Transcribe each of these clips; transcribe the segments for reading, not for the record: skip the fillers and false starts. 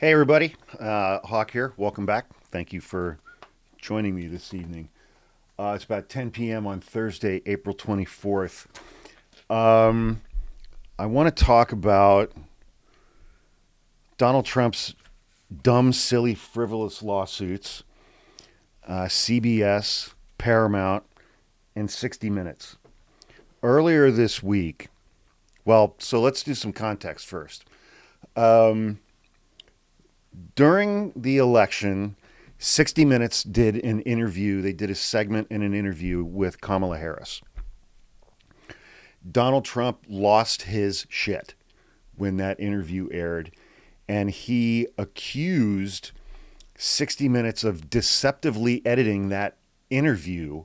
Hey, everybody. Hawk here. Welcome back. Thank you for joining me this evening. It's about 10 p.m. on Thursday, April 24th. Um, I want to talk about Donald Trump's dumb, silly, frivolous lawsuits, CBS, Paramount, and 60 Minutes. Earlier this week, so let's do some context first. Um, During the election, 60 Minutes did an interview. They did a segment in an interview with Kamala Harris. Donald Trump lost his shit when that interview aired, and he accused 60 Minutes of deceptively editing that interview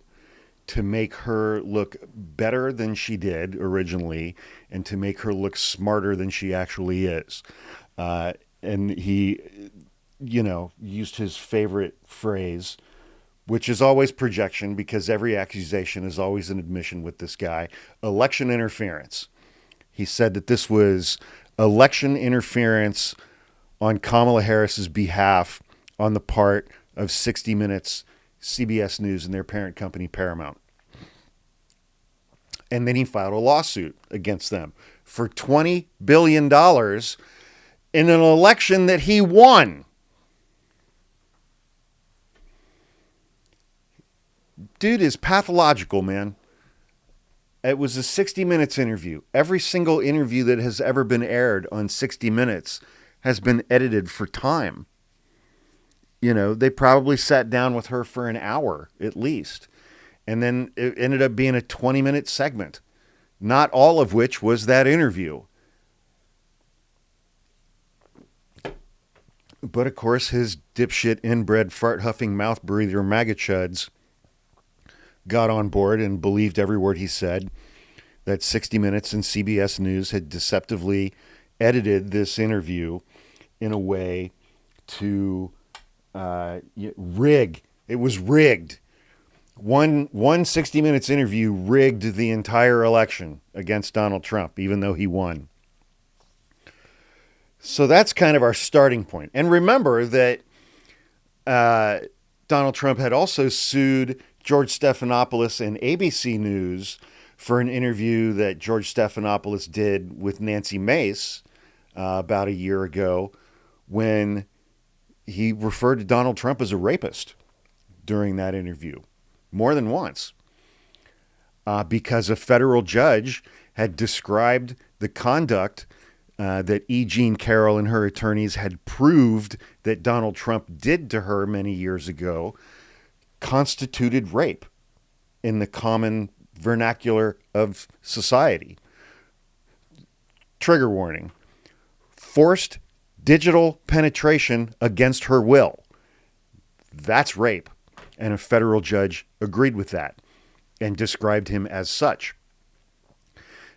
to make her look better than she did originally and to make her look smarter than she actually is. And he, used his favorite phrase, which is always projection because every accusation is always an admission with this guy: election interference. He said that this was election interference on Kamala Harris's behalf on the part of 60 Minutes, CBS News, and their parent company, Paramount. And then he filed a lawsuit against them for $20 billion in an election that he won. Dude is pathological, man. It was a 60 Minutes interview. Every single interview that has ever been aired on 60 Minutes has been edited for time. They probably sat down with her for an hour at least. And then it ended up being a 20-minute segment, not all of which was that interview. But of course, his dipshit, inbred, fart-huffing, mouth-breather MAGA chuds got on board and believed every word he said, that 60 Minutes and CBS News had deceptively edited this interview in a way to rig. It was rigged. One 60 Minutes interview rigged the entire election against Donald Trump, even though he won. So that's kind of our starting point. And remember that Donald Trump had also sued George Stephanopoulos and ABC News for an interview that George Stephanopoulos did with Nancy Mace about a year ago, when he referred to Donald Trump as a rapist during that interview more than once, because a federal judge had described the conduct that E. Jean Carroll and her attorneys had proved that Donald Trump did to her many years ago constituted rape in the common vernacular of society. Trigger warning: forced digital penetration against her will. That's rape. And a federal judge agreed with that and described him as such.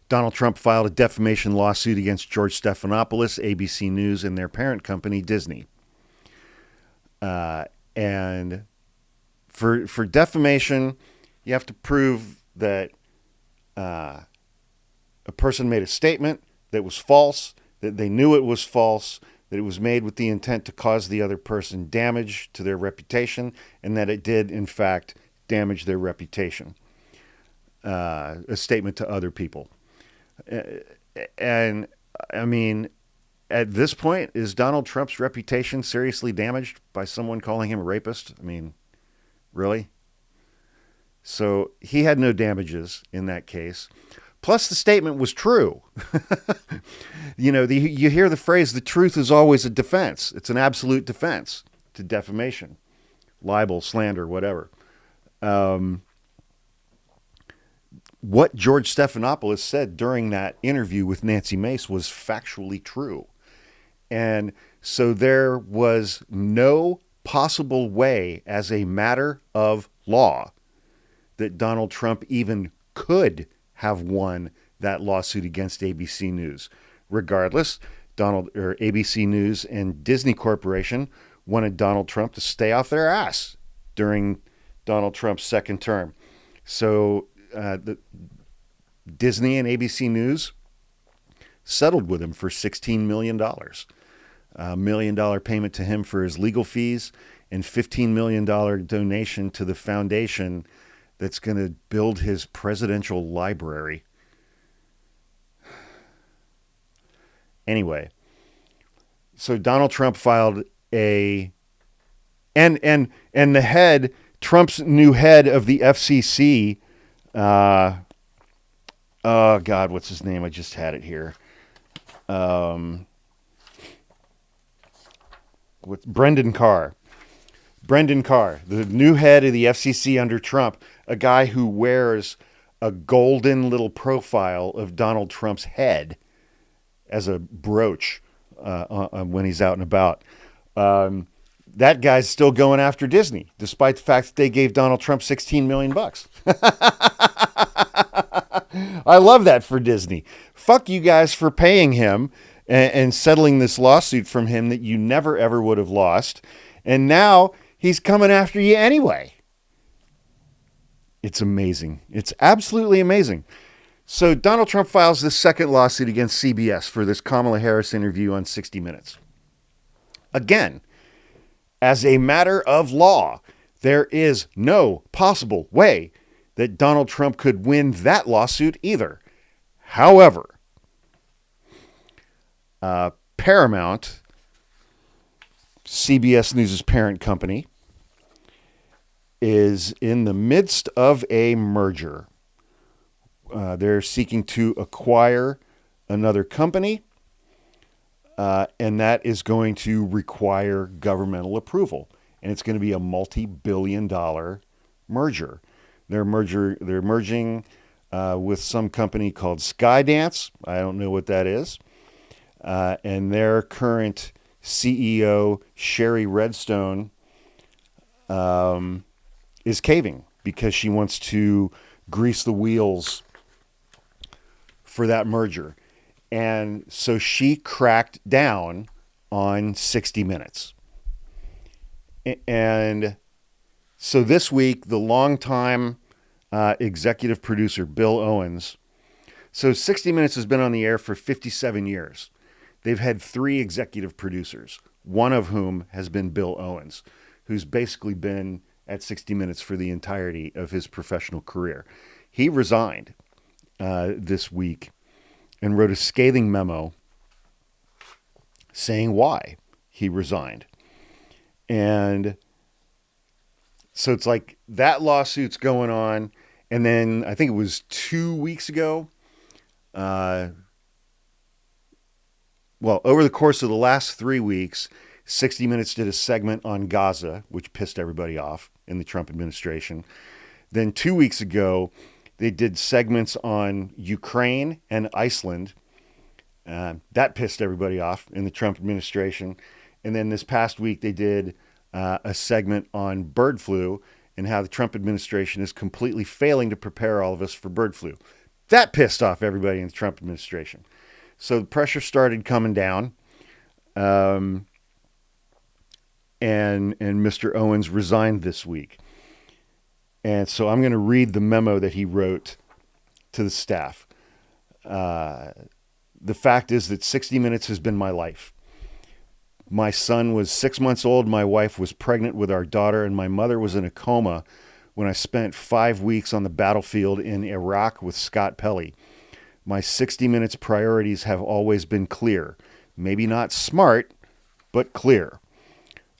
Donald Trump filed a defamation lawsuit against George Stephanopoulos, ABC News, and their parent company, Disney. And for defamation, you have to prove that a person made a statement that was false, that they knew it was false, that it was made with the intent to cause the other person damage to their reputation, and that it did, in fact, damage their reputation. A statement to other people. And, I mean, at this point, is Donald Trump's reputation seriously damaged by someone calling him a rapist? I mean, really? So he had no damages in that case. Plus, the statement was true. You hear the phrase, the truth is always a defense. It's an absolute defense to defamation, libel, slander, whatever. What George Stephanopoulos said during that interview with Nancy Mace was factually true. And so there was no possible way, as a matter of law, that Donald Trump even could have won that lawsuit against ABC News. Regardless, ABC News and Disney Corporation wanted Donald Trump to stay off their ass during Donald Trump's second term. So the Disney and ABC News settled with him for $16 million. $1 million payment to him for his legal fees, and $15 million donation to the foundation that's going to build his presidential library. Anyway, so Donald Trump filed and the head, Trump's new head of the FCC, oh God, what's his name? I just had it here. With Brendan Carr. Brendan Carr, the new head of the FCC under Trump, a guy who wears a golden little profile of Donald Trump's head as a brooch when he's out and about. That guy's still going after Disney, despite the fact that they gave Donald Trump $16 million. I love that for Disney. Fuck you guys for paying him and settling this lawsuit from him that you never, ever would have lost. And now he's coming after you anyway. It's amazing. It's absolutely amazing. So Donald Trump files this second lawsuit against CBS for this Kamala Harris interview on 60 Minutes. Again, as a matter of law, there is no possible way that Donald Trump could win that lawsuit either. However, Paramount, CBS News' parent company, is in the midst of a merger. They're seeking to acquire another company, and that is going to require governmental approval. And it's going to be a multi-billion-dollar merger. They're merging with some company called Skydance. I don't know what that is. And their current CEO, Sherry Redstone, is caving because she wants to grease the wheels for that merger. And so she cracked down on 60 Minutes. And so this week, the longtime executive producer, Bill Owens. So 60 Minutes has been on the air for 57 years. They've had 3 executive producers, one of whom has been Bill Owens, who's basically been at 60 Minutes for the entirety of his professional career. He resigned this week and wrote a scathing memo saying why he resigned. And so it's like that lawsuit's going on. And then I think it was 2 weeks ago, over the course of the last 3 weeks, 60 Minutes did a segment on Gaza, which pissed everybody off in the Trump administration. Then 2 weeks ago, they did segments on Ukraine and Iceland. That pissed everybody off in the Trump administration. And then this past week, they did a segment on bird flu and how the Trump administration is completely failing to prepare all of us for bird flu. That pissed off everybody in the Trump administration. So the pressure started coming down, and Mr. Owens resigned this week. And so I'm going to read the memo that he wrote to the staff. The fact is that 60 Minutes has been my life. My son was 6 months old, my wife was pregnant with our daughter, and my mother was in a coma when I spent 5 weeks on the battlefield in Iraq with Scott Pelley. My 60 Minutes priorities have always been clear. Maybe not smart, but clear.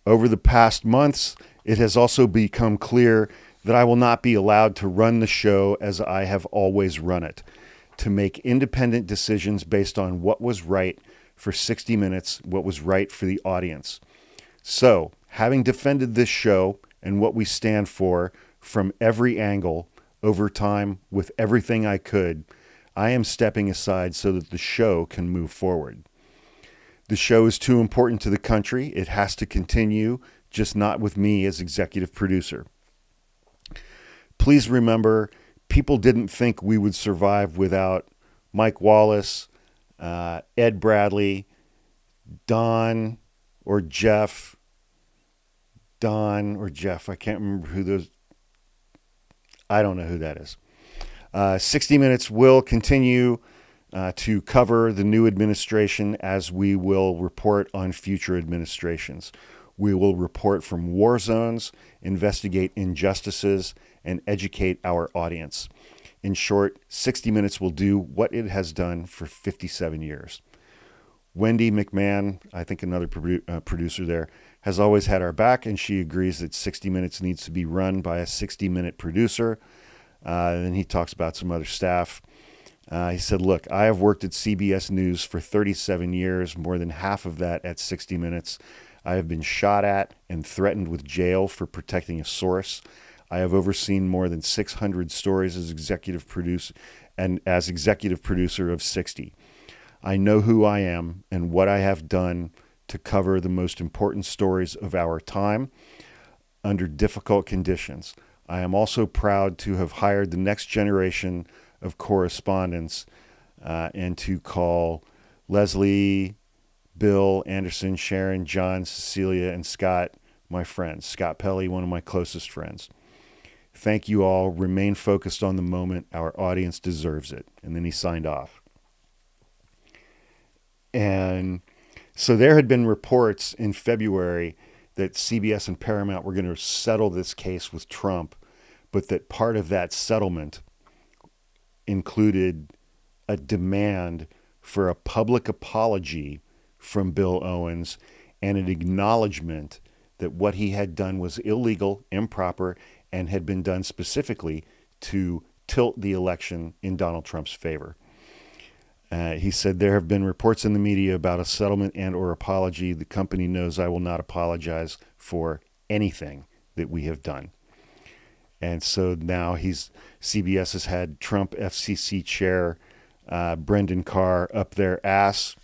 Over the past months, it has also become clear that I will not be allowed to run the show as I have always run it, to make independent decisions based on what was right for 60 Minutes, what was right for the audience. So, having defended this show and what we stand for from every angle over time with everything I could, I am stepping aside so that the show can move forward. The show is too important to the country. It has to continue, just not with me as executive producer. Please remember, people didn't think we would survive without Mike Wallace, Ed Bradley, Don or Jeff. I can't remember who those. I don't know who that is. 60 Minutes will continue to cover the new administration as we will report on future administrations. We will report from war zones, investigate injustices, and educate our audience. In short, 60 Minutes will do what it has done for 57 years. Wendy McMahon, I think another producer there, has always had our back, and she agrees that 60 Minutes needs to be run by a 60-minute producer. Then he talks about some other staff. He said, look, I have worked at CBS News for 37 years, more than half of that at 60 Minutes. I have been shot at and threatened with jail for protecting a source. I have overseen more than 600 stories as executive producer of 60. I know who I am and what I have done to cover the most important stories of our time under difficult conditions. I am also proud to have hired the next generation of correspondents and to call Leslie, Bill, Anderson, Sharon, John, Cecilia, and Scott my friends. Scott Pelley, one of my closest friends. Thank you all. Remain focused on the moment. Our audience deserves it. And then he signed off. And so there had been reports in February that CBS and Paramount were going to settle this case with Trump, but that part of that settlement included a demand for a public apology from Bill Owens and an acknowledgement that what he had done was illegal, improper, and had been done specifically to tilt the election in Donald Trump's favor. He said, there have been reports in the media about a settlement and or apology. The company knows I will not apologize for anything that we have done. And so now CBS has had Trump FCC chair Brendan Carr up their ass.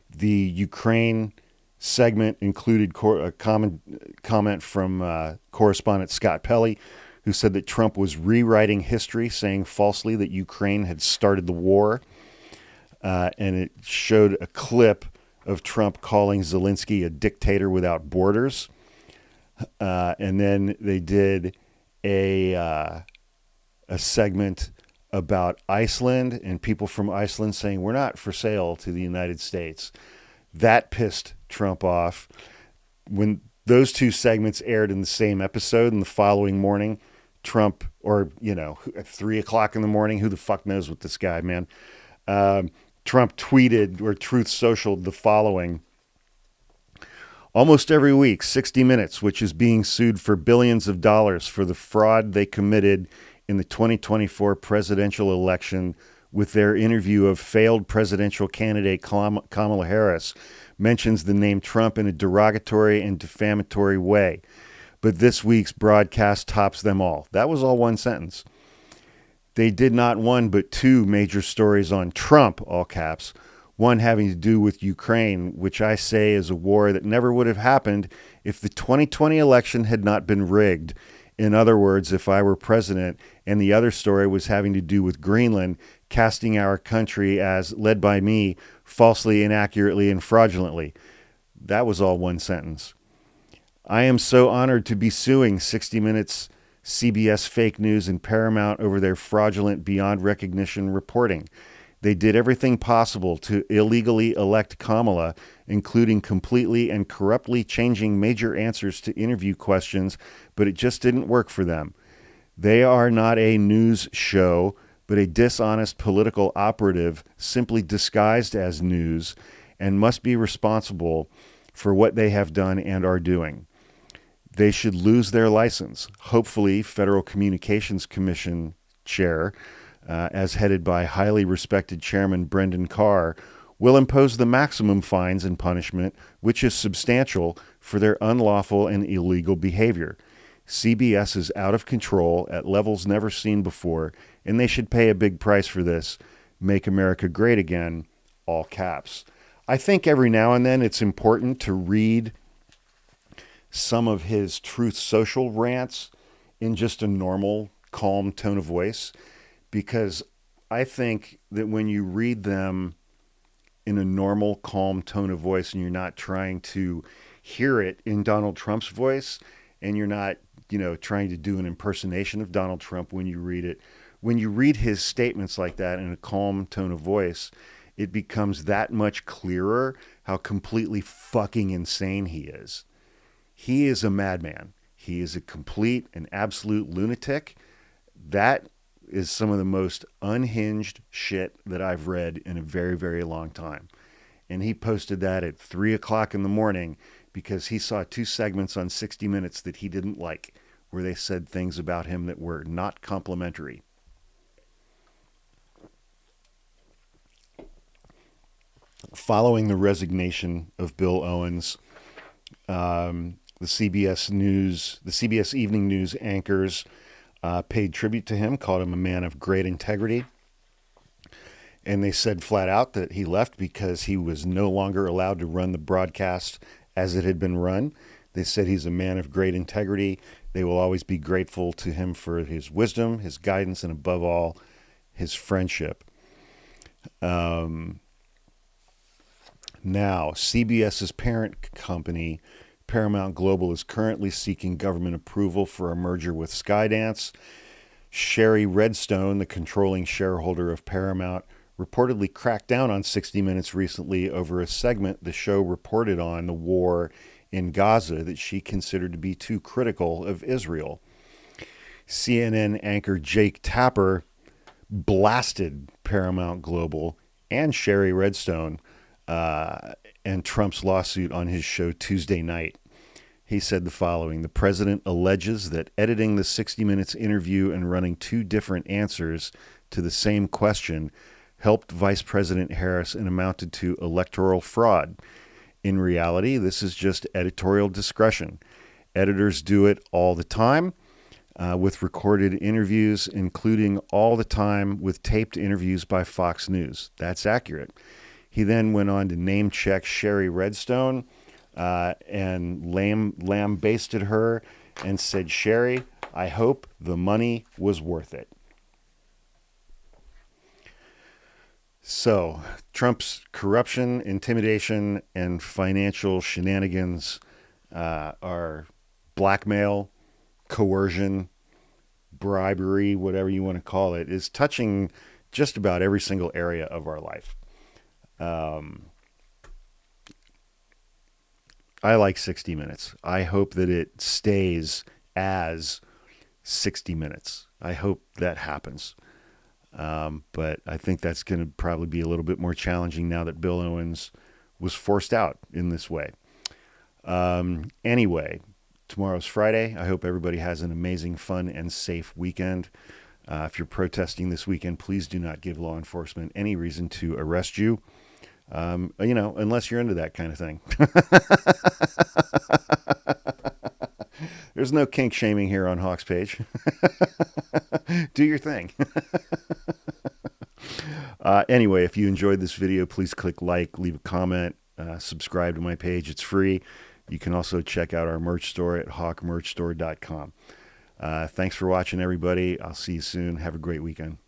The Ukraine segment included a comment from correspondent Scott Pelley, who said that Trump was rewriting history, saying falsely that Ukraine had started the war. And it showed a clip of Trump calling Zelensky a dictator without borders. And then they did a segment about Iceland and people from Iceland saying, we're not for sale to the United States. That pissed Trump off. When those two segments aired in the same episode, and the following morning, Trump, or, at 3 o'clock in the morning, who the fuck knows with this guy, man? Trump tweeted, or Truth Socialed, the following. Almost every week, 60 Minutes, which is being sued for billions of dollars for the fraud they committed in the 2024 presidential election with their interview of failed presidential candidate Kamala Harris, mentions the name Trump in a derogatory and defamatory way. But this week's broadcast tops them all. That was all one sentence. They did not one but two major stories on Trump, all caps, one having to do with Ukraine, which I say is a war that never would have happened if the 2020 election had not been rigged. In other words, if I were president, and the other story was having to do with Greenland, casting our country as, led by me, falsely, inaccurately, and fraudulently. That was all one sentence. I am so honored to be suing 60 Minutes, CBS Fake News, and Paramount over their fraudulent, beyond recognition reporting. They did everything possible to illegally elect Kamala, including completely and corruptly changing major answers to interview questions, but it just didn't work for them. They are not a news show, but a dishonest political operative simply disguised as news, and must be responsible for what they have done and are doing. They should lose their license. Hopefully, Federal Communications Commission Chair, as headed by highly respected Chairman Brendan Carr, will impose the maximum fines and punishment, which is substantial, for their unlawful and illegal behavior. CBS is out of control at levels never seen before, and they should pay a big price for this. Make America great again, all caps. I think every now and then it's important to read some of his Truth Social rants in just a normal, calm tone of voice, because I think that when you read them in a normal, calm tone of voice and you're not trying to hear it in Donald Trump's voice, and you're not, trying to do an impersonation of Donald Trump when you read it, when you read his statements like that in a calm tone of voice, it becomes that much clearer how completely fucking insane he is. He is a madman. He is a complete and absolute lunatic. That is some of the most unhinged shit that I've read in a very, very long time. And he posted that at 3 o'clock in the morning because he saw 2 segments on 60 Minutes that he didn't like, where they said things about him that were not complimentary. Following the resignation of Bill Owens, the CBS Evening News anchors paid tribute to him, called him a man of great integrity. And they said flat out that he left because he was no longer allowed to run the broadcast as it had been run. They said he's a man of great integrity. They will always be grateful to him for his wisdom, his guidance, and above all, his friendship. Now, CBS's parent company, Paramount Global, is currently seeking government approval for a merger with Skydance. Sherry Redstone, the controlling shareholder of Paramount, reportedly cracked down on 60 Minutes recently over a segment the show reported on the war in Gaza that she considered to be too critical of Israel. CNN anchor Jake Tapper blasted Paramount Global and Sherry Redstone and Trump's lawsuit on his show Tuesday night. He said the following: "The president alleges that editing the 60 Minutes interview and running 2 different answers to the same question helped Vice President Harris and amounted to electoral fraud. In reality, this is just editorial discretion. Editors do it all the time with recorded interviews, including all the time with taped interviews by Fox News. That's accurate." He then went on to name check Sherry Redstone and lambasted her and said, "Sherry, I hope the money was worth it." So, Trump's corruption, intimidation, and financial shenanigans are blackmail, coercion, bribery, whatever you want to call it, is touching just about every single area of our life. I like 60 Minutes. I hope that it stays as 60 Minutes. I hope that happens. But I think that's going to probably be a little bit more challenging now that Bill Owens was forced out in this way. Anyway, tomorrow's Friday. I hope everybody has an amazing, fun, and safe weekend. If you're protesting this weekend, please do not give law enforcement any reason to arrest you. Unless you're into that kind of thing. There's no kink shaming here on Hawk's Page. Do your thing. Anyway, if you enjoyed this video, please click like, leave a comment, subscribe to my page. It's free. You can also check out our merch store at hawkmerchstore.com. Thanks for watching, everybody. I'll see you soon. Have a great weekend.